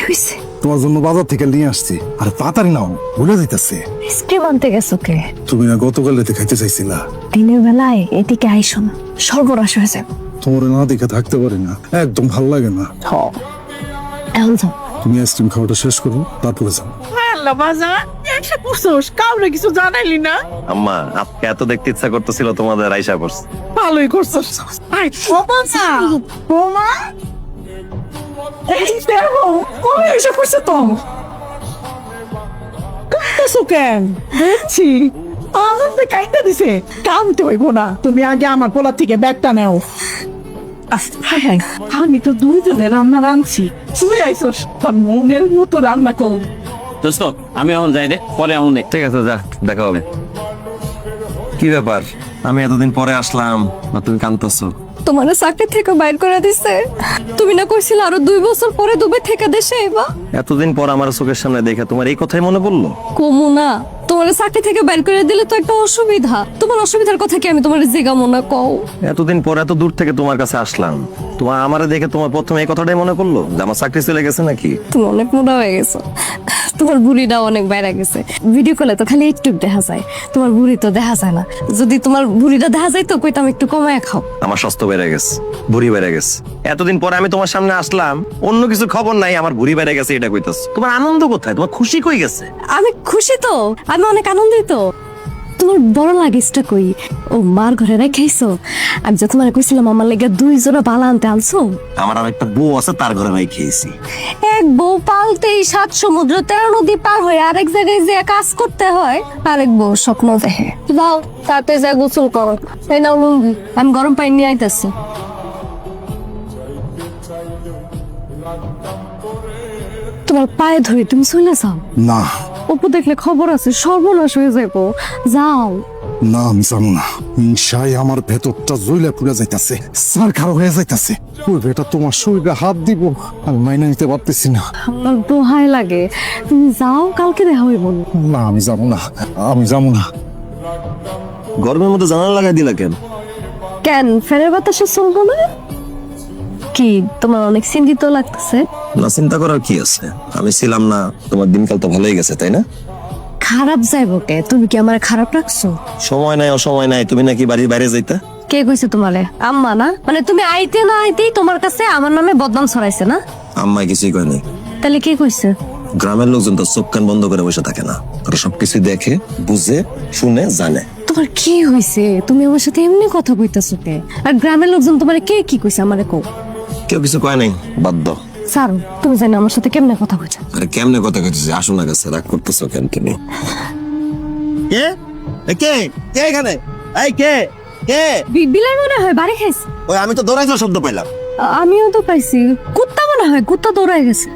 হইছে? তোমার জন্য বাজার থেকে নিয়ে আসছি। আরে তাড়াতাড়ি নাও, ভুলে যাইতাছে। আইসক্রিম আনতে গেছো কে? তুমি না গতকাল রাতে খাইতে চাইছিলা? দিনের বেলায় এদিকে আইসো না, সর্বনাশ হয়ে যাবে। তোমার না দেখে থাকতে পারি না, একদম ভাল লাগে না। এখন যাও। তুমি আইসক্রিম খাওয়াটা শেষ করো, তারপরে যাও। আল্লাহ বাজার এসে পড়ছোস, কাউরে কিছু জানাইলি না? আম্মা আজকে এত দেখতে ইচ্ছা করতেছিল তোমাদের, আইসা পড়ছে। ভালোই করছোস। আয়, ও বাজা, বৌমা। এই দেখো, কবে এসে পড়ছে তো? কাঁদতেছো কেন? দেখছি আনন্দে কাইন্দা দিছে। কামতে হইব না, তুমি আগে আমার পোলা থেকে ব্যাগটা নেও। হায় হায়, আমি তো দুইজনে রান্না রাঁধছি, তুই আইসস তোর মনের মতো রান্না কর। দোস্ত আমি এখন যাই রে, পরে এখন নেই। ঠিক আছে, যা, দেখা হবে। কি ব্যাপার, আমি এতদিন পরে আসলাম না তুমি কাঁদতেছো? তোমার চাকরি থেকে বাইর করে দিছে। তুমি না কইছিলে আরো 2 বছর পরে দুবাই থেকে দেশে আইবা? এতদিন পর আমার চোখের সামনে দেখে তোমার এই কথাই মনে পড়লো? কমু না, তোমার চাকরি থেকে বাইর করে দিলে তো একটা অসুবিধা। তোমার অসুবিধার কথা কি আমি তোমার জিগামো না কও? এতদিন পর এত দূর থেকে তোমার কাছে আসলাম, তোমার আমারে দেখে তোমার প্রথমে এই কথাটাই মনে পড়লো যে আমার চাকরি চলে গেছে নাকি? তুমি অনেক মোটা হয়ে গেছো, তোমার বুড়িটাও অনেক বাইরে গেছে। ভিডিও কলে তো খালি একটু দেখা যায়, তোমার বুড়ি তো দেখা যায় না। যদি তোমার বুড়িটা দেখা যায় তো কইতাম একটু কমায় খাও। আমার স্বাস্থ্য বেড়ে গেছে, ভুঁড়ি বেড়ে গেছে। এতদিন পরে আমি তোমার সামনে আসলাম, অন্য কিছু খবর নাই, আমার ভুঁড়ি বেড়ে গেছে এটা কইতাছ। তোমার আনন্দ কোথায়? তোমার খুশি কই গেছে? আমি খুশি তো, আমি অনেক আনন্দিত। তোমার বড় লাগেজটা কই? ও মার ঘরে রেখেছো? আমি যে তোমার কইছিলাম আমার লেগে 2 জোড়া বালা আনতে আনছো। আমার আর একটা বউ আছে, তার ঘরে নাই খেয়েছি। এক বউ পালতেই 7 সমুদ্র 13 নদী পার হয়ে আরেক জায়গায় যে কাজ করতে হয়, আরেক বউ স্বপ্ন দেখে। যাও তাতে যা গোসল করো। এই নাও লুঙ্গি, আমি গরম পানি নিয়ে আইতাছি। তোমার পায়ে ধরে তুমি চলে যাও। না অপু দেখলে খবর আছে, সর্বনাশ হয়ে যাবো। যাও। না, আমি জানো না, হিংসায় আমার ভেতরটা জ্বলে পুড়ে যাইতাছে, সারখার হয়ে যাইতাছে। ওই বেটা তোমার শরীরে হাত দিব, আমি মাইনা নিতে পারতেছি না। আমার দোহাই লাগে, তুমি যাও, কালকে দেখা হইব। না আমি যাবো না, আমি যাবো না। গরমের মধ্যে জানালা লাগাই দিলা কেন? কেন ফেরের বাতাসে চলবো না? কি তোমার অনেক চিন্তিত লাগতেছে? না, চিন্তা করার কি আছে, আমি ছিলাম না, তোমার দিনকাল তো ভালোই গেছে তাই না? খারাপ যাইবো কে? তুমি কি আমার খারাপ রাখছো? সময় নাই, অসময় নাই, তুমি নাকি বাড়ির বাইরে যাইতা? কে কইছে তোমারে? আম্মা না? মানে তুমি আইতে না আইতেই তোমার কাছে আমার নামে বদনাম ছড়াইছে না? আম্মাই কিছুই কয় নাই। তাহলে কে কইছে? গ্রামের লোকজন তো চোখ কান বন্ধ করে বসে থাকে না, ওরা সবকিছু দেখে, বুঝে, শুনে, জানে। তোমার কি হইছে? তুমি আমার সাথে এমনি কথা কইতাছো কে? আর গ্রামের লোকজন তোমারে কে কি কইছে আমারে কও? কেউ কিছু কয় নাই, বাধ্য। সারো, তুমি জানো আমার সাথে কেমনে কথা কইছো? আরে কেমনে কথা কইতেছি, আসো না কাছে, রাগ করতেছো কেন তুমি? কে কে কে এখানে? এই কে কে? বিলাই মনে হয় বাড়ি খাইছে। ওই আমি তো দৌড়াইছো শব্দ পাইলাম। আমিও তো পাইছি, কুত্তা মনে হয়, কুত্তা দৌড়াই গেছে।